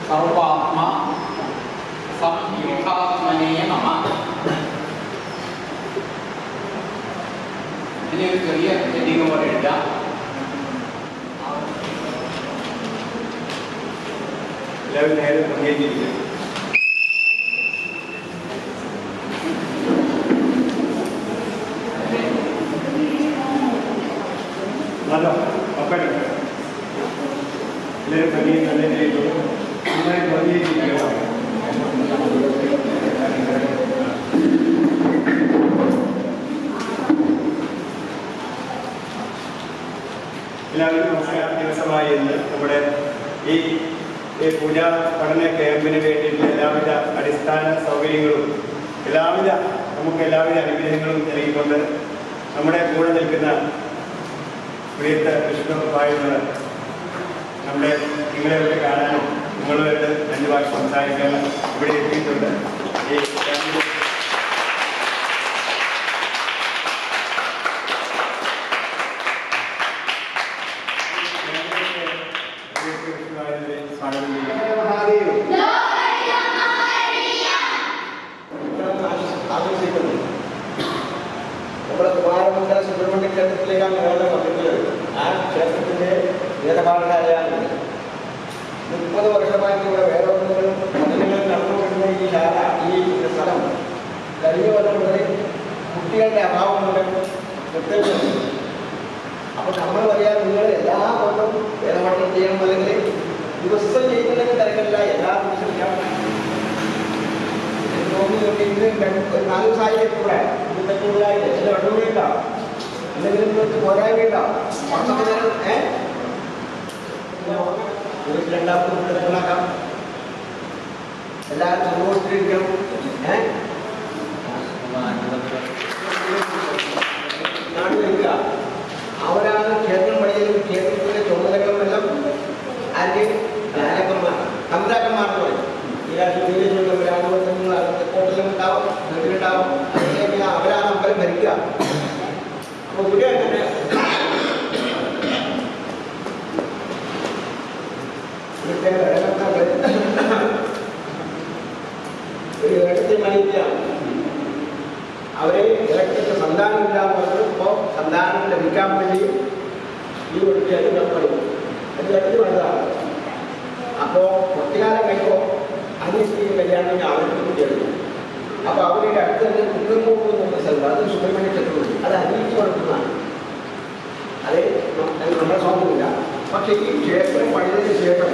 സർവാത്മ സംയുക്താത്മനേ നമ. ഇനി ഒരു ചെറിയ ഹെഡിങ് പോലെ എഴുതാം. എല്ലാവരും നേരെ മുന്നേറ്റിരിക്കും. ഹലോ പപ്പൻ എല്ലാവരും പനിയും നല്ല ചെയ്തു നന്നായി മുന്നേറ്റിരിക്കുക. എല്ലാവരും നമസ്കാരം. ദിവസമായി ഇന്ന് നമ്മുടെ ഈ പൂജാ പഠന ക്യാമ്പിന് വേണ്ടിയിട്ടുള്ള എല്ലാവിധ അടിസ്ഥാന സൗകര്യങ്ങളും നമുക്ക് എല്ലാവിധ അനുഗ്രഹങ്ങളും നൽകിക്കൊണ്ട് നമ്മുടെ കൂടെ നിൽക്കുന്ന പ്രിയത്ത വിഷ്ണുവായുള്ള നിങ്ങളെവിടെ കാണാനും നിങ്ങളുമായിട്ട് 2 വാക്ക് സംസാരിക്കാനും ഇവിടെ എത്തിയിട്ടുണ്ട്. ഈ ക്യാമ്പിൽ നമ്മുടെ കുമാരമംഗല സുബ്രഹ്മണ്യ ക്ഷേത്രത്തിലേക്കാണ് ഞങ്ങളുടെ വന്നിട്ടുള്ളത്. ആ ക്ഷേത്രത്തിൻ്റെ വേദപാഠശാലയാണ്. 30 വർഷമായിട്ട് ഇവിടെ വേദോന്നങ്ങളും പഠനങ്ങളും നടന്നുകൊണ്ടിരുന്ന ഈ ശാല, ഈ സ്ഥലം കഴിഞ്ഞ കൊല്ലം മുതൽ കുട്ടികളുടെ അഭാവം മൂലം നിർത്തേണ്ടത്. അപ്പോൾ നമ്മൾ പറയാം, നിങ്ങൾ എല്ലാ കൊല്ലവും വേദപഠനം ചെയ്യണം, അല്ലെങ്കിൽ ദിവസം ചെയ്യുന്നതിന് തിരക്കില്ല, എല്ലാ ദിവസവും ഇന്ന് 4 ദിവസമായി കൂടെ കൂടുതലായിട്ട് ചില വെള്ളമുണ്ടാവും, എന്തെങ്കിലും പോരായ്മയുണ്ടാവും. രണ്ടാമത്തെ കുട്ടികളാക്കാം, എല്ലാവരും സന്തോഷത്തിലിരിക്കണം. നാട്ടിലിരിക്കുക. അവരാണ് ക്ഷേത്രം പണിയുന്നത്. ക്ഷേത്രത്തിൻ്റെ ചുമതലകളെല്ലാം ആരെയും തമ്പുരാക്കന്മാർക്ക് പറയും. ഈ കോട്ടലും ഉണ്ടാവും, വീട്ടിലുണ്ടാവും. അതിലേക്ക് അവരാണ് അമ്പലം ഭരിക്കുക. അപ്പോൾ ഇവിടെ ഒരു ഇടത്തിൽ മണിക്കാണ് അവരെ ഇലക്ട്രിക്ക് സന്താനമില്ലാത്തവർക്ക് ഇപ്പോൾ സന്താനം ലഭിക്കാൻ വേണ്ടി ഈ കുട്ടിയായിട്ട് നടത്തും. അത് ഇടത്തിൽ വന്നതാണ്. അപ്പോൾ കുട്ടിക്കാലം കഴിയുമ്പോൾ അന്വേഷിക്കുന്ന കല്യാണം അവർക്ക് കുട്ടിയെടുക്കും. അപ്പോൾ അവരുടെ അടുത്ത് തന്നെ കുന്നംകൂട് എന്ന സ്ഥലം, അത് സുബ്രഹ്മണ്യ ക്ഷേത്രമുണ്ട്. അത് അന്വേഷിച്ച് കൊടുക്കുന്നതാണ്. അത് നമ്മുടെ സ്വാതന്ത്ര്യമില്ല. പക്ഷേ ഈ ക്ഷേത്രം പണിതതിന് ശേഷം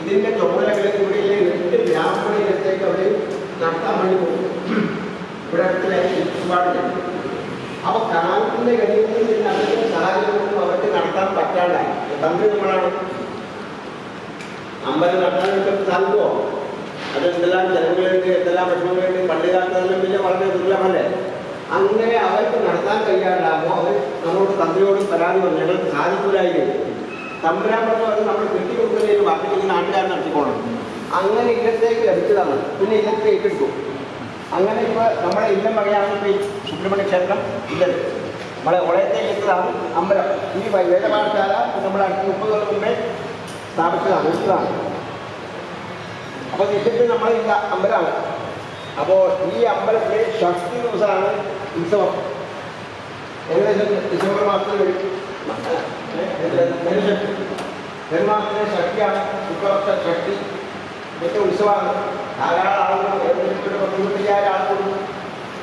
ഇതിൻ്റെ ചുമതലകളിൽ ഇവിടെയിലെ 8 ബ്രാഹ്മണയിലത്തേക്ക് അവർ നടത്താൻ വേണ്ടി പോകും. ഇവിടെ അടുത്തിലെ ചുറ്റുപാടില്ല. അപ്പോൾ കാലത്തിൻ്റെ കഴിയുന്നതിൽ പിന്നെ അതിൻ്റെ സാഹചര്യമൊന്നും അവർക്ക് നടത്താൻ പറ്റാണ്ടായി. തന്ത്രി നമ്മളാണ് അമ്പലം നടത്താനൊക്കെ സാധിക്കുമോ? അതെന്തെല്ലാം ജനങ്ങളുണ്ട്, എന്തെല്ലാം വിഷമങ്ങളുണ്ട്. പണ്ട് കാലത്തെല്ലാം പിന്നെ വളരെ ദുർലഭമല്ലേ. അങ്ങനെ അവർക്ക് നടത്താൻ കഴിയാണ്ടാകുമ്പോൾ അവർ നമ്മളോട് തന്ത്രിയോടും പരാതി പറഞ്ഞു, ഞങ്ങൾക്ക് സാധിക്കൂലായിരുന്നു. തമ്പുരാൻ പറഞ്ഞു, അത് നമ്മൾ കെട്ടിക്കൊടുക്കുന്നതിന് വർദ്ധിക്കുന്ന നാട്ടുകാർ നടത്തിക്കോണം. അങ്ങനെ ഇല്ലത്തേക്ക് ലഭിച്ചതാണ്. പിന്നെ ഇല്ലത്തേക്ക് എടുക്കും. അങ്ങനെ ഇപ്പോൾ നമ്മുടെ ഇല്ലം വകയാണ് ഇപ്പോൾ ഈ സുബ്രഹ്മണ്യ ക്ഷേത്രം ഇല്ലത്. നമ്മളെ ഒളയത്തേക്ക് എത്തതാണ് അമ്പലം. ഈ വേദപാഠശാല നമ്മുടെ അടുത്ത് 30 കൊല്ലം മുമ്പേ സ്ഥാപിച്ചതാണ്, എടുത്തതാണ്. അപ്പോൾ ഇല്ലത്തിൽ നമ്മളില്ല അമ്പലമാണ്. അപ്പോൾ ഈ അമ്പലത്തിലെ ഷഷ്ടി ദിവസമാണ് ഉത്സവം. ഏകദേശം ഡിസംബർ മാസത്തിൽ വരും. ധനുമാസത്തിലെ ഷഷ്ടിയാണ്, ശുക്ലപക്ഷ ഷഷ്ടി. ഇതൊക്കെ ഉത്സവമാണ്. ധാരാളം ആളുകൾ, ഏകദേശം 10,000 ആളുകളും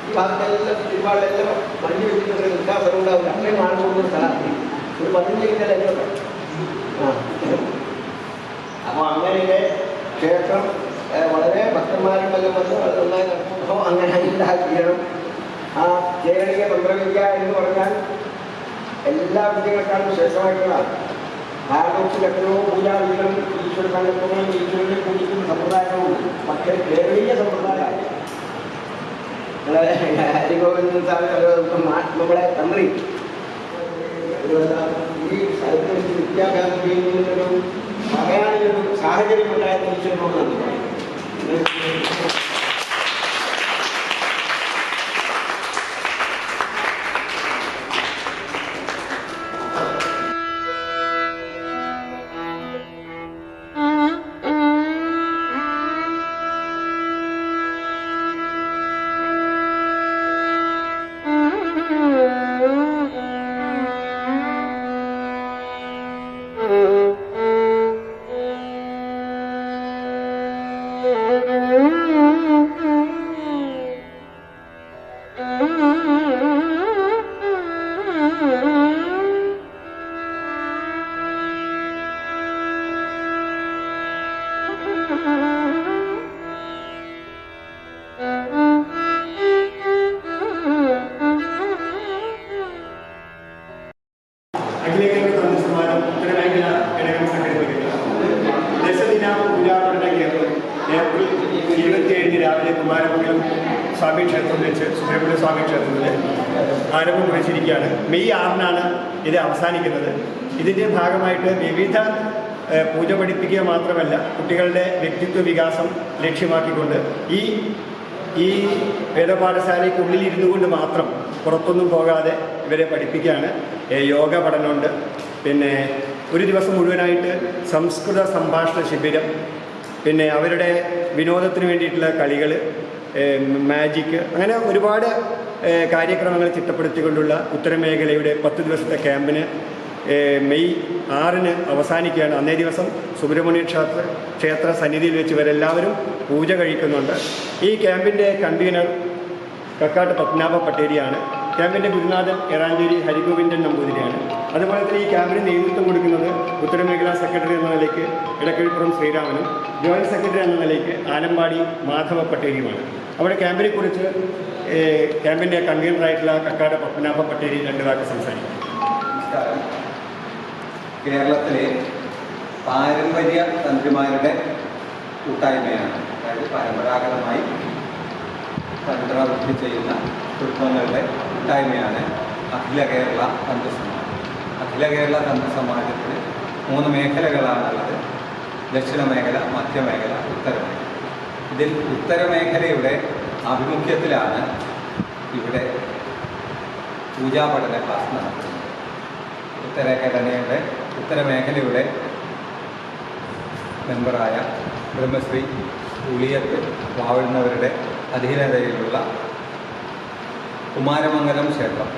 ഈ ഭാഗത്തെല്ലാം ഒരുപാടെല്ലാം മഞ്ഞ് വെച്ചിട്ട് നിൽക്കാൻ സ്ഥലം ഉണ്ടാവില്ല. അത്രയും ആൾ കൂടുന്ന സ്ഥലമാണ്. ഒരു 15 കിലോമീറ്റർ അല്ലൊക്കെ. അപ്പോൾ അങ്ങനെയുള്ള ക്ഷേത്രം വളരെ ഭക്തന്മാരും എല്ലാം വന്ന് അത് നന്നായി നടത്തുമ്പോൾ അങ്ങനെ ചെയ്യണം. ആ കേരളീയ തന്ത്രവിദ്യ എന്ന് പറഞ്ഞാൽ എല്ലാ വിദ്യകൾക്കാളും ശ്രേഷ്ഠമായിട്ടുള്ളതാണ്. ഭാരതത്തിൽ എത്രയോ പൂജാവിധികളും ഈശ്വര സങ്കല്പങ്ങളും ഈശ്വരനെ പൂജിക്കുന്ന സമ്പ്രദായങ്ങളും പക്ഷേ കേരളീയ സമ്പ്രദായം ഹരിഗോവിന്ദൻ സാറ് നമ്മളെ തന്ത്രി ഈ സ്ഥലത്ത് വിദ്യാഭ്യാസം ചെയ്യുന്നതിനൊരു പറയാനൊരു സാഹചര്യം ഉണ്ടായിരുന്ന ഈശ്വരനോട് നന്ദി പറയും. അഖിലേന്ത്യാ തന്ത്രസമാജം ഉത്തരമേഖല ഘടകം സംഘടിപ്പിക്കുന്ന ദശദിന പൂജാപഠന ക്യാമ്പ് ഏപ്രിൽ 27 രാവിലെ കുമാരമംഗലം സ്വാമി ക്ഷേത്രത്തിൽ വെച്ച് സുബ്രഹ്മണ്യ സ്വാമി ക്ഷേത്രത്തിൽ ആരംഭം കുറിച്ചിരിക്കുകയാണ്. മെയ് 6-നാണ് ഇത് അവസാനിക്കുന്നത്. ഇതിൻ്റെ ഭാഗമായിട്ട് വിവിധ പൂജ പഠിപ്പിക്കുക മാത്രമല്ല, കുട്ടികളുടെ വ്യക്തിത്വ വികാസം ലക്ഷ്യമാക്കിക്കൊണ്ട് ഈ വേദപാഠശാലയ്ക്കുള്ളിൽ ഇരുന്നു കൊണ്ട് മാത്രം പുറത്തൊന്നും പോകാതെ ഇവരെ പഠിപ്പിക്കുകയാണ്. യോഗ പഠനമുണ്ട്, പിന്നെ ഒരു ദിവസം മുഴുവനായിട്ട് സംസ്കൃത സംഭാഷണ ശിബിരം, പിന്നെ അവരുടെ വിനോദത്തിന് വേണ്ടിയിട്ടുള്ള കളികൾ, മാജിക്ക്, അങ്ങനെ ഒരുപാട് കാര്യക്രമങ്ങൾ ചിട്ടപ്പെടുത്തിക്കൊണ്ടുള്ള ഉത്തരമേഖലയുടെ 10 ദിവസത്തെ ക്യാമ്പിന് മെയ് 6-ന് അവസാനിക്കുകയാണ്. അന്നേ ദിവസം സുബ്രഹ്മണ്യ ക്ഷേത്ര സന്നിധിയിൽ വെച്ച് ഇവരെല്ലാവരും പൂജ കഴിക്കുന്നുണ്ട്. ഈ ക്യാമ്പിൻ്റെ കൺവീനർ കക്കാട്ട് പത്മനാഭ പട്ടേരിയാണ്. ക്യാമ്പിൻ്റെ ഗുരുനാഥൻ എറാഞ്ചേരി ഹരിഗോവിന്ദൻ നമ്പൂതിരിയാണ്. അതുപോലെ തന്നെ ഈ ക്യാമ്പിന് നേതൃത്വം കൊടുക്കുന്നത് ഉത്തരമേഖലാ സെക്രട്ടറി എന്ന നിലയ്ക്ക് ഇടക്കഴിപ്പുറം ശ്രീരാമനും, ജോയിൻറ്റ് സെക്രട്ടറി എന്ന നിലയ്ക്ക് ആലമ്പാടി മാധവ പട്ടേരിയുമാണ്. അവിടെ ക്യാമ്പിനെക്കുറിച്ച് ക്യാമ്പിൻ്റെ കൺവീനറായിട്ടുള്ള കക്കാട് പത്മനാഭ പട്ടേരി 2 വാക്ക് സംസാരിക്കും. നമസ്കാരം. കേരളത്തിലെ പാരമ്പര്യ തന്ത്രിമാരുടെ കൂട്ടായ്മയാണ്. അതായത് പരമ്പരാഗതമായി തന്ത്രവൃത്തി ചെയ്യുന്ന കുടുംബങ്ങളുടെ കൂട്ടായ്മയാണ് അഖില കേരള തന്ത്രസമാജം. അഖില കേരള തന്ത്രസമാജത്തിന് 3 മേഖലകളാണുള്ളത്: ദക്ഷിണ മേഖല, മധ്യമേഖല, ഉത്തരമേഖല. ഇതിൽ ഉത്തരമേഖലയുടെ ആഭിമുഖ്യത്തിലാണ് ഇവിടെ പൂജാപഠന ക്ലാസ് നടത്തുന്നത്. ഉത്തരമേഖലയുടെ മെമ്പറായ ബ്രഹ്മശ്രീ ഉളിയത്ത് വാഴുന്നവരുടെ അധീനതയിലുള്ള കുമാരമംഗലം ക്ഷേത്രം,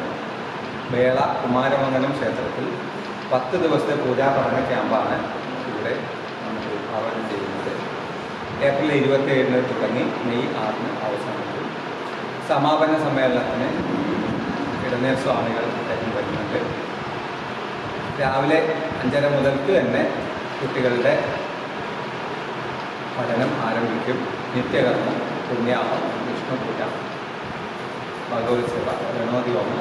വേള കുമാരമംഗലം ക്ഷേത്രത്തിൽ 10 ദിവസത്തെ പൂജാപഠന ക്യാമ്പാണ് ഇവിടെ നമുക്ക് ആഹ്വാനം ചെയ്യുന്നത്. ഏപ്രിൽ 27-ന് തുടങ്ങി മെയ് 6-ന് അവസാനിക്കും. സമാപന സമ്മേളനത്തിന് ഇടനേർ സ്വാമികൾ വരുന്നുണ്ട്. രാവിലെ 5:30 മുതൽക്ക് തന്നെ കുട്ടികളുടെ പഠനം ആരംഭിക്കും. നിത്യകർമ്മം, പുണ്യാഹം, വിഷ്ണുപൂജ, ഭഗവത്സേവ, ഗണോതിഹോമം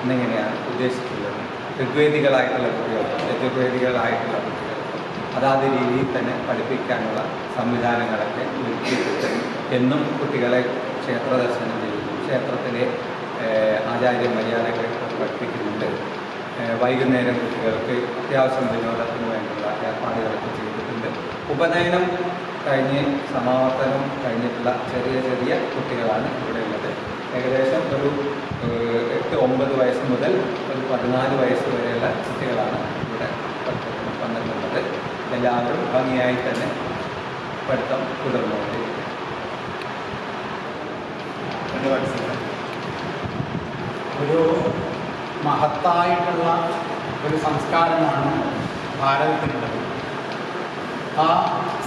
എന്നിങ്ങനെയാണ് ഉദ്ദേശിക്കുന്നത്. ഋഗ്വേദികളായിട്ടുള്ള കുട്ടികൾക്കും യജുർവേദികളായിട്ടുള്ള കുട്ടികൾക്കും അതാത് രീതിയിൽ തന്നെ പഠിപ്പിക്കാനുള്ള സംവിധാനങ്ങളൊക്കെ ഒരുക്കിയിട്ട് എന്നും കുട്ടികളെ ക്ഷേത്ര ദർശനം ചെയ്യുന്നു. ക്ഷേത്രത്തിലെ ആചാര്യ മര്യാദകൾ പഠിപ്പിക്കുന്നുണ്ട്. വൈകുന്നേരം കുട്ടികൾക്ക് അത്യാവശ്യം വിനോദത്തിന് വേണ്ടിയുള്ള ഏർപ്പാടുകളൊക്കെ ചെയ്തിട്ടുണ്ട്. ഉപനയനം കഴിഞ്ഞ് സമാവർത്തനം കഴിഞ്ഞിട്ടുള്ള ചെറിയ കുട്ടികളാണ് ഇവിടെ ഉള്ളത്. ഏകദേശം ഒരു 8-9 വയസ്സ് മുതൽ ഒരു 14 വയസ്സ് വരെയുള്ള കുട്ടികളാണ് ഇവിടെ വന്നിട്ടുള്ളത്. എല്ലാവരും ഭംഗിയായി തന്നെ പഠിത്തം തുടർന്നുകൊണ്ടിരിക്കും. ഒരു മഹത്തായിട്ടുള്ള ഒരു സംസ്കാരമാണ് ഭാരതത്തിനുള്ളത്. ആ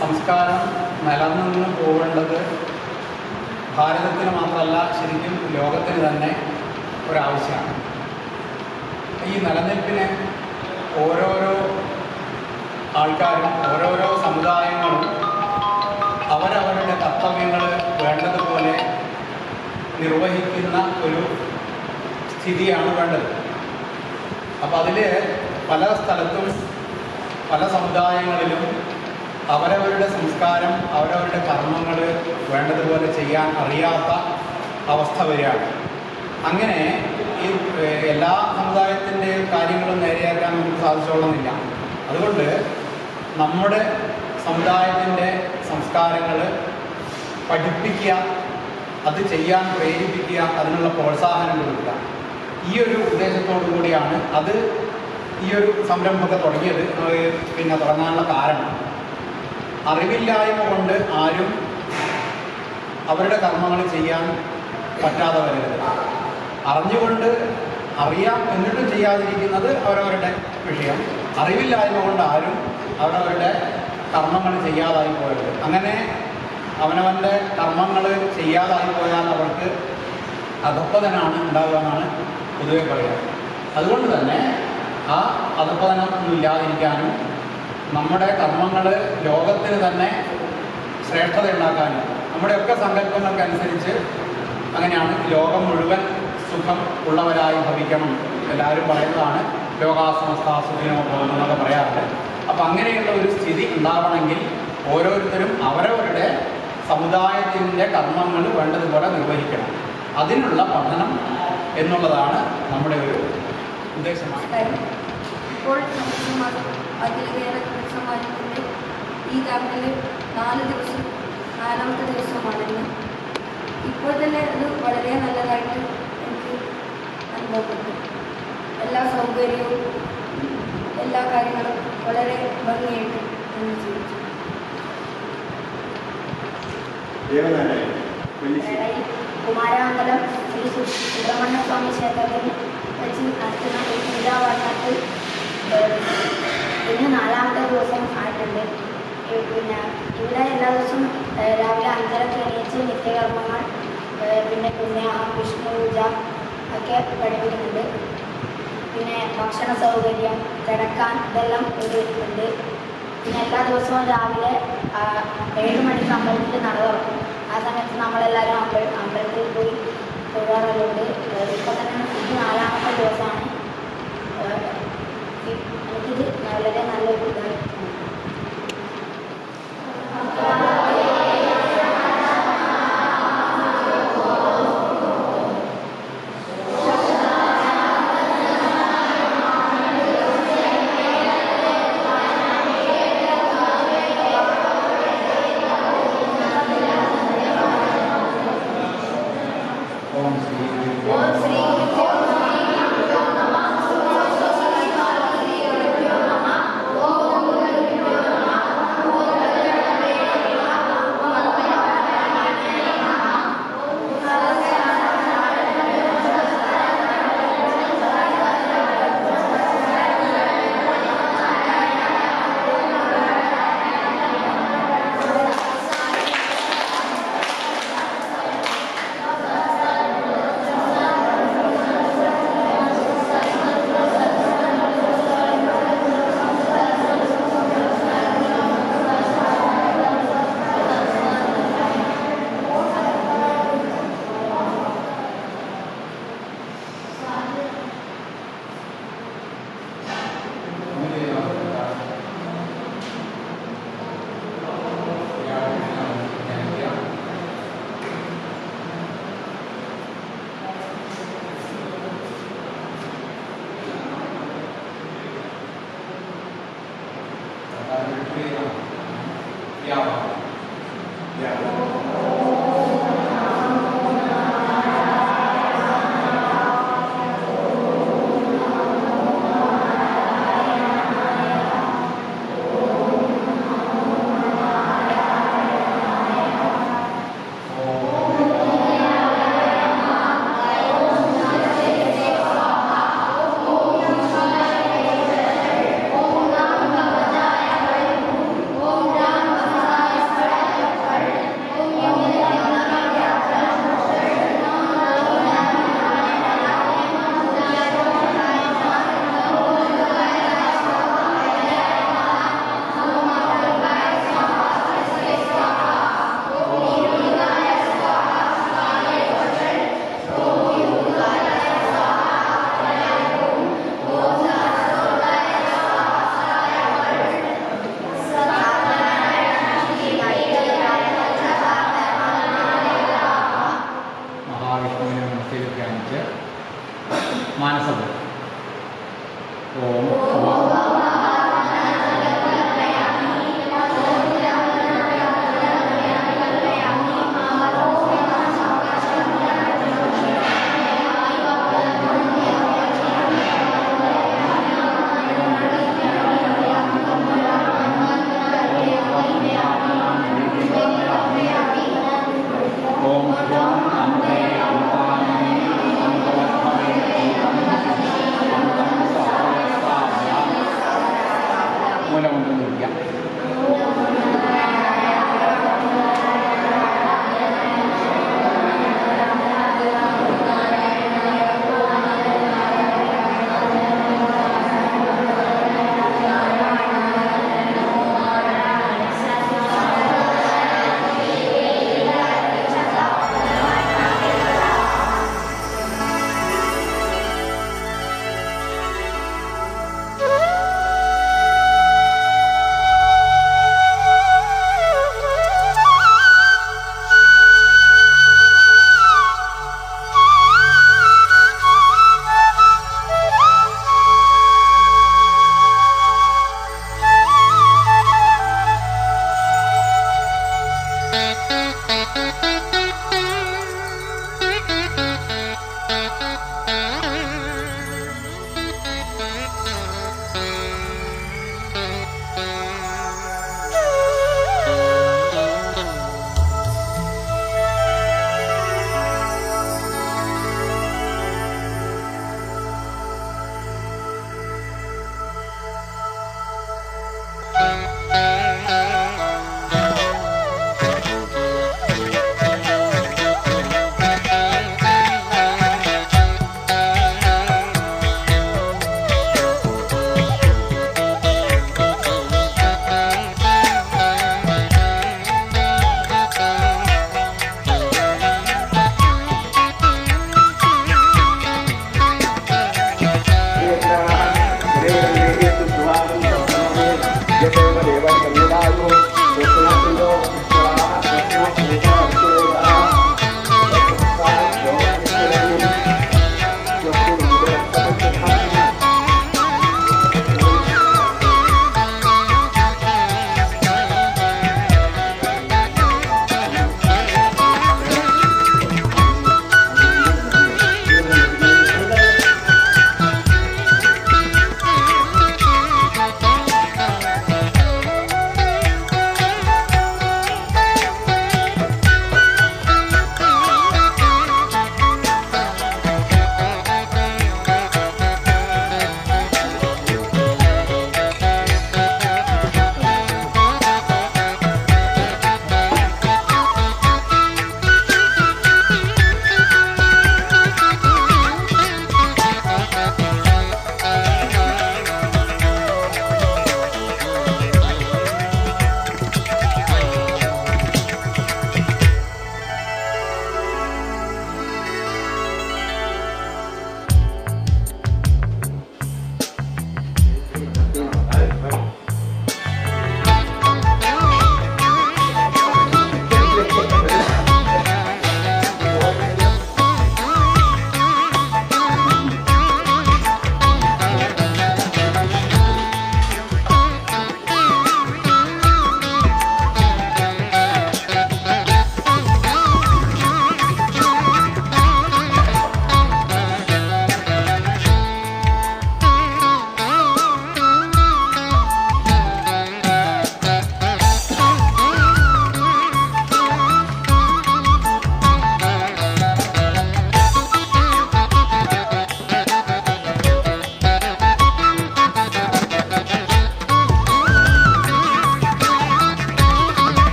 സംസ്കാരം നിലനിന്ന് പോകേണ്ടത് ഭാരതത്തിന് മാത്രമല്ല, ശരിക്കും ലോകത്തിന് തന്നെ ഒരാവശ്യമാണ്. ഈ നിലനിൽപ്പിന് ഓരോരോ ആൾക്കാരും ഓരോരോ സമുദായങ്ങളും അവരവരുടെ കർത്തവ്യങ്ങൾ വേണ്ടതുപോലെ നിർവഹിക്കുന്ന ഒരു സ്ഥിതിയാണ് വേണ്ടത്. അപ്പോൾ അതിൽ പല സ്ഥലത്തും പല സമുദായങ്ങളിലും അവരവരുടെ സംസ്കാരം, അവരവരുടെ കർമ്മങ്ങൾ വേണ്ടതുപോലെ ചെയ്യാൻ അറിയാത്ത അവസ്ഥ വരികയാണ്. അങ്ങനെ ഈ എല്ലാ സമുദായത്തിൻ്റെയും കാര്യങ്ങളും നേരെയാക്കാൻ നമുക്ക് സാധിച്ചോളുന്നില്ല. അതുകൊണ്ട് നമ്മുടെ സമുദായത്തിൻ്റെ സംസ്കാരങ്ങൾ പഠിപ്പിക്കുക, അത് ചെയ്യാൻ പ്രേരിപ്പിക്കുക, അതിനുള്ള പ്രോത്സാഹനം കൊടുക്കുക, ഈ ഒരു ഉദ്ദേശത്തോടു കൂടിയാണ് ഈ ഒരു സംരംഭമൊക്കെ തുടങ്ങിയത്. തുടങ്ങാനുള്ള കാരണം അറിവില്ലായ്മ കൊണ്ട് ആരും അവരുടെ കർമ്മങ്ങൾ ചെയ്യാൻ പറ്റാതെ വരരുത്. അറിഞ്ഞുകൊണ്ട് അറിയാം എന്നിട്ടും ചെയ്യാതിരിക്കുന്നത് അവരവരുടെ വിഷയം. അറിവില്ലായ്മ കൊണ്ട് ആരും അവരവരുടെ കർമ്മങ്ങൾ ചെയ്യാതായി പോകരുത്. അങ്ങനെ അവനവൻ്റെ കർമ്മങ്ങൾ ചെയ്യാതായി പോയാൽ അവർക്ക് അധപ്പതനാണ് ഉണ്ടാവുക എന്നാണ് പൊതുവെ പറയുക. അതുകൊണ്ട് തന്നെ ആ അധപ്പതനം ഒന്നും ഇല്ലാതിരിക്കാനും നമ്മുടെ കർമ്മങ്ങൾ ലോകത്തിന് തന്നെ ശ്രേഷ്ഠത ഉണ്ടാക്കാനും നമ്മുടെയൊക്കെ സങ്കല്പങ്ങൾക്കനുസരിച്ച് അങ്ങനെയാണ് ലോകം മുഴുവൻ സുഖം ഉള്ളവരായി ഭവിക്കണം. എല്ലാവരും പറയുന്നതാണ് ലോകാസമസ്ത സുഖിനോ എന്നൊക്കെ പറയാറുണ്ട്. അപ്പം അങ്ങനെയുള്ള ഒരു സ്ഥിതി ഉണ്ടാവണമെങ്കിൽ ഓരോരുത്തരും അവരവരുടെ സമുദായത്തിൻ്റെ കർമ്മങ്ങൾ വേണ്ടതുപോലെ നിർവഹിക്കണം. അതിനുള്ള പഠനം എന്നുള്ളതാണ് നമ്മുടെ ഒരു ഉദ്ദേശമാണ്. ഇപ്പോൾ അഖില കേരള സമാജത്തിൻ്റെ ഈ ക്യാമ്പിൽ 4 ദിവസമാണെന്ന് ഇപ്പോൾ തന്നെ അത് വളരെ നല്ലതായിട്ട് എനിക്ക് അനുഭവപ്പെട്ടു. എല്ലാ സൗകര്യവും എല്ലാ കാര്യങ്ങളും വളരെ ഭംഗിയായിട്ട് തന്നെ ജീവിച്ചു. കുമാരമംഗലം ശ്രീ സുബ്രഹ്മണ്യ സ്വാമി ക്ഷേത്രത്തിൽ വെച്ച് നടത്തുന്ന ഈ പൂജാവർണ്ണത്തിൽ ഇന്ന് 4ാമത്തെ ദിവസം ആയിട്ടുണ്ട്. പിന്നെ ഇവിടെ എല്ലാ ദിവസവും രാവിലെ 5:30 എണീച്ച് നിത്യകർമ്മങ്ങൾ, പിന്നെ പുണ്യാഹം, വിഷ്ണു പൂജ ഒക്കെ പഠിപ്പിക്കുന്നുണ്ട്. പിന്നെ ഭക്ഷണ സൗകര്യം, കിടക്കാൻ ഇതെല്ലാം ഒരു ഉണ്ട്. പിന്നെ എല്ലാ ദിവസവും രാവിലെ 7 മണിക്ക് അമ്പലത്തിൽ നട തുറക്കും. ആ സമയത്ത് നമ്മളെല്ലാവരും അമ്പലത്തിൽ പോയി തൊഴാറുണ്ട്. ഇപ്പോൾ തന്നെ ഇത് 4ാമത്തെ ദിവസമാണ്. എനിക്കിത് വളരെ നല്ലൊരു ഇതായി. Yeah.